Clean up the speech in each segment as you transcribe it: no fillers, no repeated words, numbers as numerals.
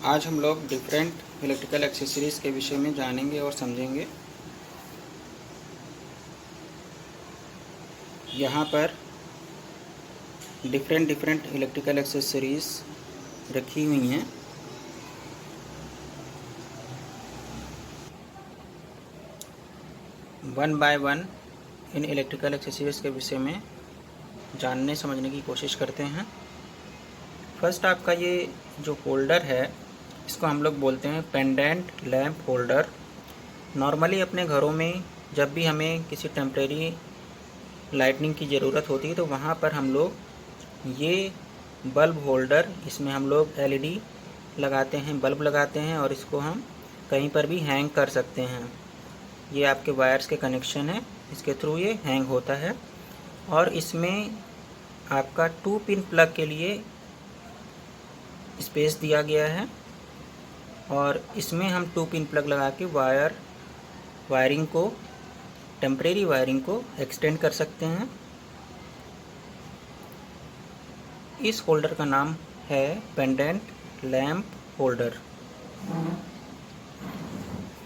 आज हम लोग डिफरेंट इलेक्ट्रिकल एक्सेसरीज़ के विषय में जानेंगे और समझेंगे। यहाँ पर डिफरेंट इलेक्ट्रिकल एक्सेसरीज़ रखी हुई हैं। One by one in electrical accessories के विषय में जानने समझने की कोशिश करते हैं। फर्स्ट आपका ये जो होल्डर है इसको हम लोग बोलते हैं पेंडेंट लैंप होल्डर। नॉर्मली अपने घरों में जब भी हमें किसी टेम्परेरी लाइटनिंग की ज़रूरत होती है तो वहाँ पर हम लोग ये बल्ब होल्डर, इसमें हम लोग एलईडी लगाते हैं, बल्ब लगाते हैं और इसको हम कहीं पर भी हैंग कर सकते हैं। ये आपके वायर्स के कनेक्शन है, इसके थ्रू ये हैंग होता है। और इसमें आपका 2 पिन प्लग के लिए स्पेस दिया गया है और इसमें हम 2 पिन प्लग लगा के वायरिंग को, टेम्परेरी वायरिंग को एक्सटेंड कर सकते हैं। इस होल्डर का नाम है पेंडेंट लैंप होल्डर।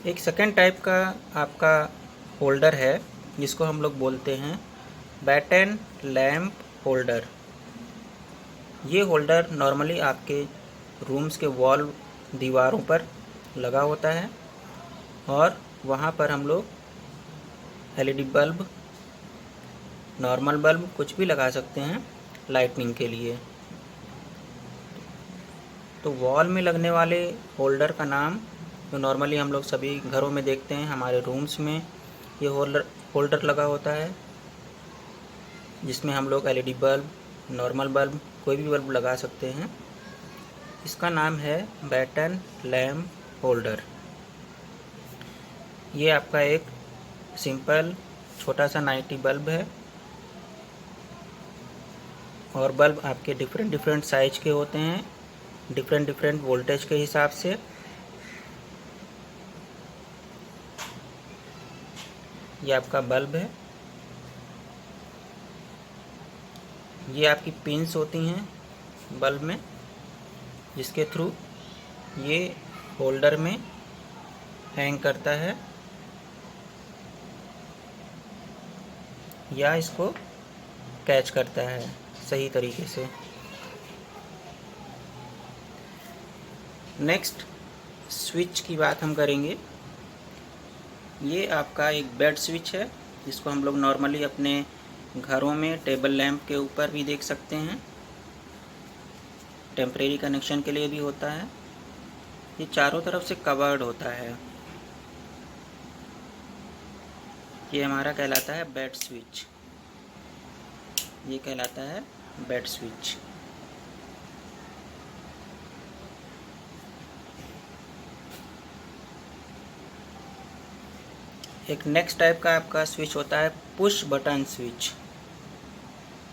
एक सेकेंड टाइप का आपका होल्डर है जिसको हम लोग बोलते हैं बैटन लैंप होल्डर। ये होल्डर नॉर्मली आपके रूम्स के वॉल दीवारों पर लगा होता है और वहाँ पर हम लोग एलईडी बल्ब, नॉर्मल बल्ब कुछ भी लगा सकते हैं लाइटनिंग के लिए। तो वॉल में लगने वाले होल्डर का नाम जो नॉर्मली हम लोग सभी घरों में देखते हैं, हमारे रूम्स में ये होल्डर लगा होता है जिसमें हम लोग एलईडी बल्ब, नॉर्मल बल्ब, कोई भी बल्ब लगा सकते हैं। इसका नाम है बैटन लैंप होल्डर। ये आपका एक सिंपल छोटा सा 90 बल्ब है और बल्ब आपके डिफरेंट साइज के होते हैं, डिफरेंट वोल्टेज के हिसाब से। ये आपका बल्ब है, ये आपकी पिंस होती हैं बल्ब में जिसके थ्रू ये होल्डर में हैंग करता है या इसको कैच करता है सही तरीके से। नेक्स्ट स्विच की बात हम करेंगे। ये आपका एक बेड स्विच है जिसको हम लोग नॉर्मली अपने घरों में टेबल लैंप के ऊपर भी देख सकते हैं, टेम्परेरी कनेक्शन के लिए भी होता है। ये चारों तरफ से कवर्ड होता है। ये हमारा कहलाता है बेड स्विच। ये कहलाता है बेड स्विच। एक नेक्स्ट टाइप का आपका स्विच होता है पुश बटन स्विच।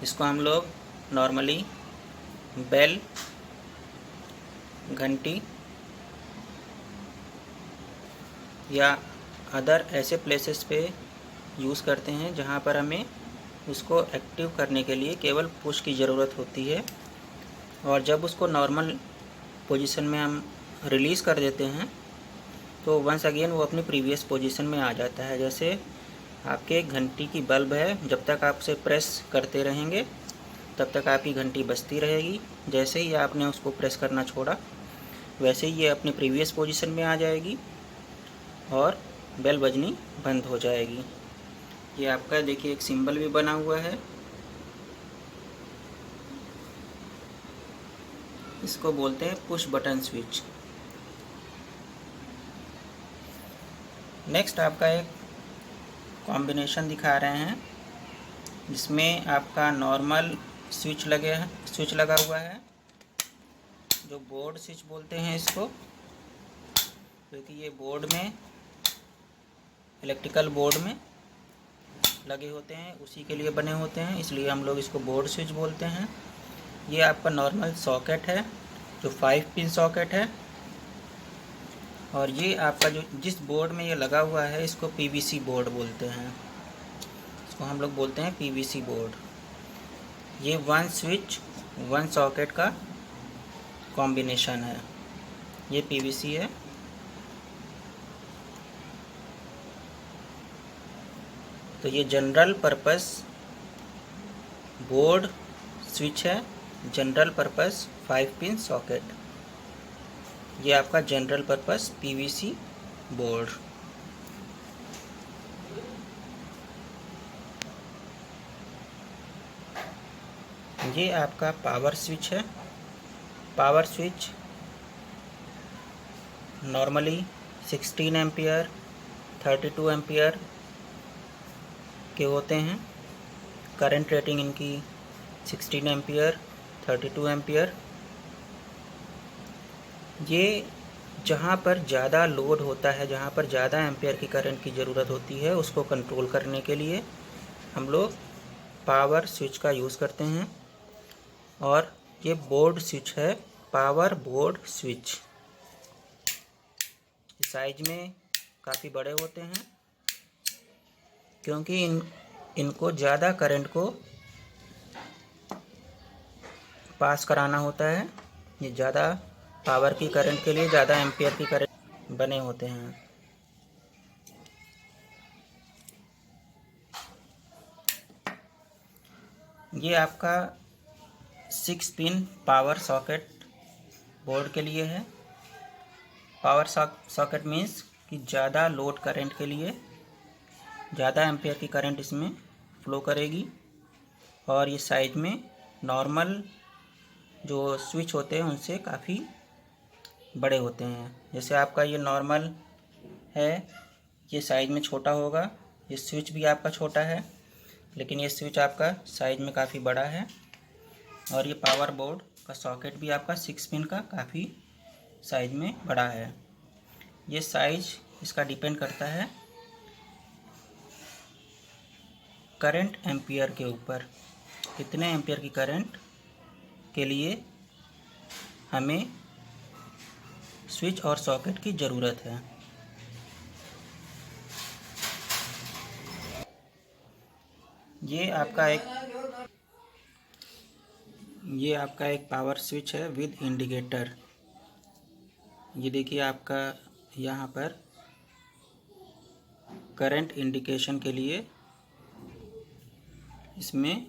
इसको हम लोग नॉर्मली बेल, घंटी या अदर ऐसे प्लेसेस पे यूज़ करते हैं जहाँ पर हमें उसको एक्टिव करने के लिए केवल पुश की ज़रूरत होती है और जब उसको नॉर्मल पोजीशन में हम रिलीज़ कर देते हैं तो वंस अगेन वो अपनी प्रीवियस पोजीशन में आ जाता है। जैसे आपके घंटी की बल्ब है, जब तक आप उसे प्रेस करते रहेंगे तब तक आपकी घंटी बजती रहेगी। जैसे ही आपने उसको प्रेस करना छोड़ा वैसे ही ये अपनी प्रीवियस पोजीशन में आ जाएगी और बेल बजनी बंद हो जाएगी। ये आपका देखिए एक सिंबल भी बना हुआ है, इसको बोलते हैं पुश बटन स्विच। नेक्स्ट आपका एक कॉम्बिनेशन दिखा रहे हैं जिसमें आपका नॉर्मल स्विच लगा हुआ है जो बोर्ड स्विच बोलते हैं इसको, क्योंकि ये बोर्ड में, इलेक्ट्रिकल बोर्ड में लगे होते हैं, उसी के लिए बने होते हैं, इसलिए हम लोग इसको बोर्ड स्विच बोलते हैं। ये आपका नॉर्मल सॉकेट है जो 5 पिन सॉकेट है और ये आपका जो जिस बोर्ड में ये लगा हुआ है इसको पीवीसी बोर्ड बोलते हैं। इसको हम लोग बोलते हैं पीवीसी बोर्ड। ये 1 स्विच 1 सॉकेट का कॉम्बिनेशन है। ये पीवीसी है। तो ये जनरल पर्पस बोर्ड स्विच है, जनरल पर्पस 5 पिन सॉकेट। ये आपका जनरल पर्पस पीवीसी बोर्ड। ये आपका पावर स्विच है। Power switch normally 16 ampere 32 ampere के होते हैं। करंट रेटिंग इनकी 16 एम्पियर 32 एम्पियर। ये जहाँ पर ज़्यादा लोड होता है, जहाँ पर ज़्यादा एम्पियर की करंट की ज़रूरत होती है, उसको कंट्रोल करने के लिए हम लोग पावर स्विच का यूज़ करते हैं। और ये बोर्ड स्विच है, पावर बोर्ड स्विच। साइज में काफ़ी बड़े होते हैं क्योंकि इनको ज़्यादा करंट को पास कराना होता है। ये ज़्यादा पावर की करंट के लिए, ज़्यादा एम्पियर की करंट बने होते हैं। ये आपका 6 पिन पावर सॉकेट बोर्ड के लिए है। पावर सॉकेट मीन्स कि ज़्यादा लोड करंट के लिए ज़्यादा एम्पियर की करंट इसमें फ्लो करेगी। और ये साइज में नॉर्मल जो स्विच होते हैं उनसे काफ़ी बड़े होते हैं। जैसे आपका ये नॉर्मल है, ये साइज में छोटा होगा। ये स्विच भी आपका छोटा है, लेकिन ये स्विच आपका साइज में काफ़ी बड़ा है। और ये पावर बोर्ड का सॉकेट भी आपका 6 पिन का काफ़ी साइज में बड़ा है। ये साइज इसका डिपेंड करता है करंट एम्पियर के ऊपर, कितने एम्पियर की करंट के लिए हमें स्विच और सॉकेट की ज़रूरत है। ये आपका एक पावर स्विच है विद इंडिकेटर। ये देखिए आपका यहाँ पर करंट इंडिकेशन के लिए इसमें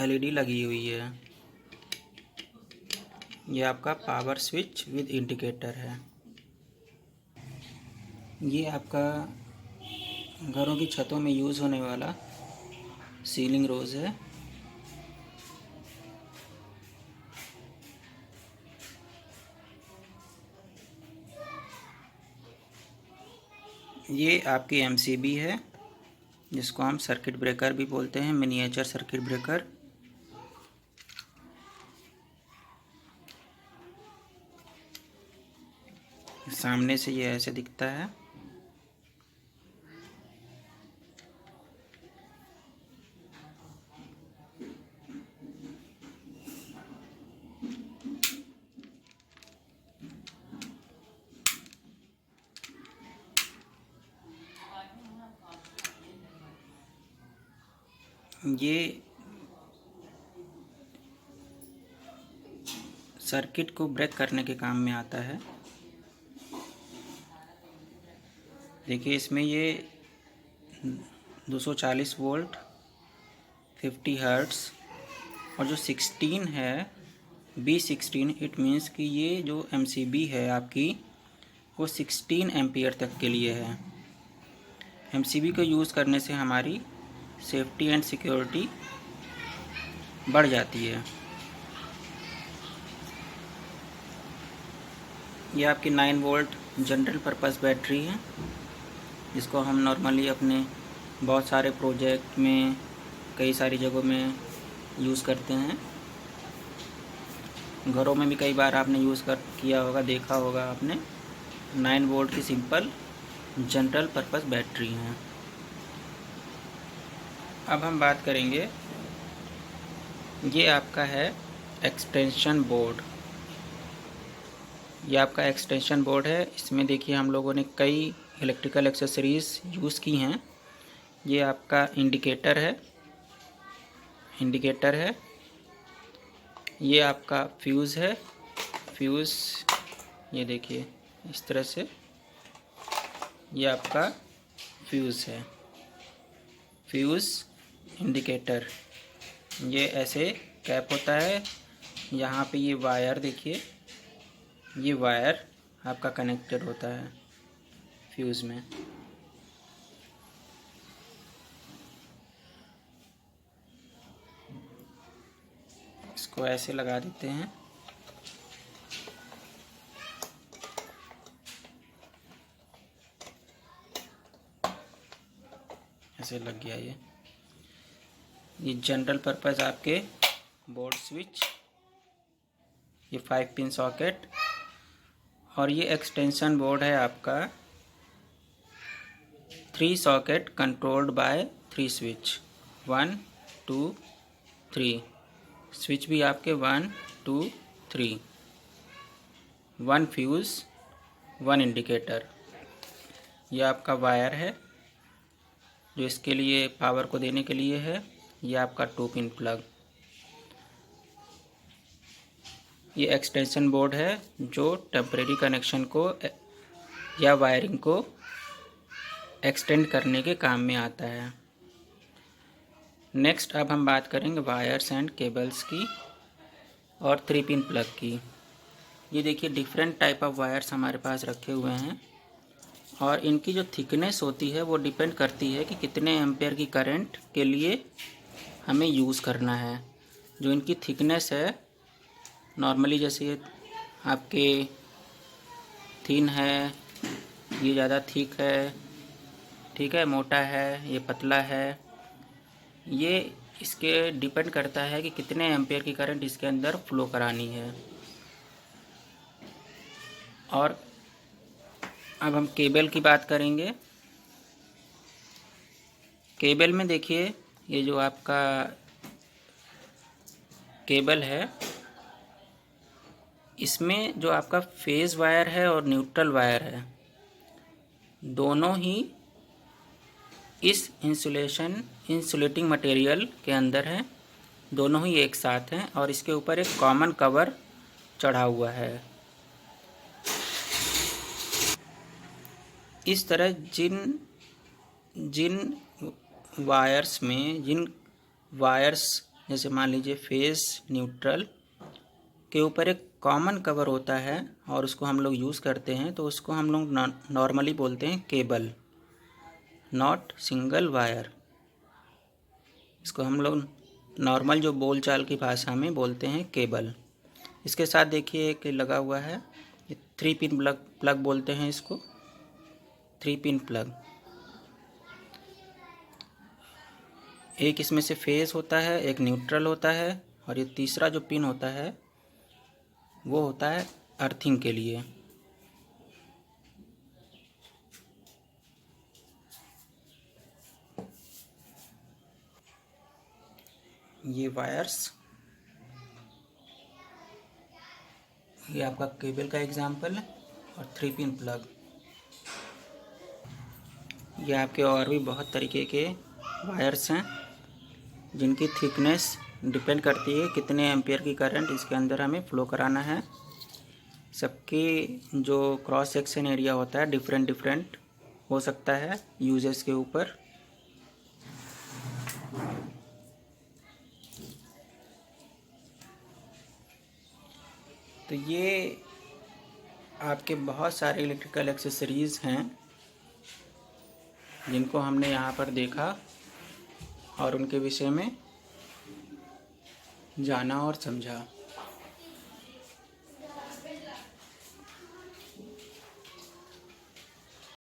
एलईडी लगी हुई है। ये आपका पावर स्विच विद इंडिकेटर है। ये आपका घरों की छतों में यूज़ होने वाला सीलिंग रोज है। ये आपकी एमसीबी है, जिसको हम सर्किट ब्रेकर भी बोलते हैं, मिनिएचर सर्किट ब्रेकर। सामने से ये ऐसे दिखता है। ये सर्किट को ब्रेक करने के काम में आता है। देखिए इसमें ये 240 वोल्ट 50 हर्ट्ज़ और जो 16 है B16, इट मीन्स कि ये जो एमसीबी है आपकी वो 16 एम्पियर तक के लिए है। एमसीबी को यूज़ करने से हमारी सेफ्टी एंड सिक्योरिटी बढ़ जाती है। ये आपकी 9 वोल्ट जनरल पर्पस बैटरी है, जिसको हम नॉर्मली अपने बहुत सारे प्रोजेक्ट में, कई सारी जगहों में यूज़ करते हैं। घरों में भी कई बार आपने यूज़ किया होगा, देखा होगा आपने। 9 वोल्ट की सिंपल जनरल पर्पस बैटरी है। अब हम बात करेंगे, ये आपका है एक्सटेंशन बोर्ड। ये आपका एक्सटेंशन बोर्ड है। इसमें देखिए हम लोगों ने कई इलेक्ट्रिकल एक्सेसरीज़ यूज़ की हैं। ये आपका इंडिकेटर है, ये आपका फ्यूज़ है। फ्यूज़ ये देखिए इस तरह से, ये आपका फ्यूज़ है, फ्यूज़ इंडिकेटर। ये ऐसे कैप होता है, यहाँ पे ये वायर देखिए, ये वायर आपका कनेक्टेड होता है फ्यूज़ में। इसको ऐसे लगा देते हैं। ऐसे लग गया ये जनरल पर्पस आपके बोर्ड स्विच, ये 5 पिन सॉकेट, और ये एक्सटेंशन बोर्ड है आपका 3 socket controlled by 3 switch, 1 2 3 switch भी आपके 1 2 3, 1 फ्यूज़ 1 इंडिकेटर। ये आपका वायर है जो इसके लिए पावर को देने के लिए है। ये आपका 2 पिन प्लग। ये एक्सटेंशन बोर्ड है जो टेम्परेरी कनेक्शन को या वायरिंग को एक्सटेंड करने के काम में आता है। नेक्स्ट अब हम बात करेंगे वायर्स एंड केबल्स की और 3 पिन प्लग की। ये देखिए डिफरेंट टाइप ऑफ वायर्स हमारे पास रखे हुए हैं, और इनकी जो थिकनेस होती है वो डिपेंड करती है कि कितने एम्पेयर की करंट के लिए हमें यूज़ करना है। जो इनकी थिकनेस है, नॉर्मली जैसे ये आपके थिन है, ये ज़्यादा थिक है, ठीक है, मोटा है, ये पतला है, ये इसके डिपेंड करता है कि कितने एम्पेयर की करंट इसके अंदर फ्लो करानी है। और अब हम केबल की बात करेंगे। केबल में देखिए ये जो आपका केबल है, इसमें जो आपका फेज़ वायर है और न्यूट्रल वायर है, दोनों ही इस इंसुलेटिंग मटेरियल के अंदर हैं, दोनों ही एक साथ हैं, और इसके ऊपर एक कॉमन कवर चढ़ा हुआ है। इस तरह जिन वायर्स जैसे मान लीजिए फेज़ न्यूट्रल के ऊपर एक कॉमन कवर होता है और उसको हम लोग यूज़ करते हैं, तो उसको हम लोग नॉर्मली बोलते हैं केबल, नॉट सिंगल वायर। इसको हम लोग नॉर्मल जो बोलचाल की भाषा में बोलते हैं केबल। इसके साथ देखिए एक लगा हुआ है, ये 3 पिन प्लग बोलते हैं इसको, 3 पिन प्लग। एक इसमें से फेज़ होता है, एक न्यूट्रल होता है, और ये तीसरा जो पिन होता है वो होता है अर्थिंग के लिए। ये वायर्स, ये आपका केबल का एग्जाम्पल है, और 3 पिन प्लग। ये आपके और भी बहुत तरीके के वायर्स हैं जिनकी थिकनेस डिपेंड करती है कितने एम्पेयर की करंट इसके अंदर हमें फ्लो कराना है। सबकी जो क्रॉस सेक्शन एरिया होता है डिफरेंट हो सकता है यूजेस के ऊपर। तो ये आपके बहुत सारे इलेक्ट्रिकल एक्सेसरीज़ हैं जिनको हमने यहाँ पर देखा और उनके विषय में जाना और समझा।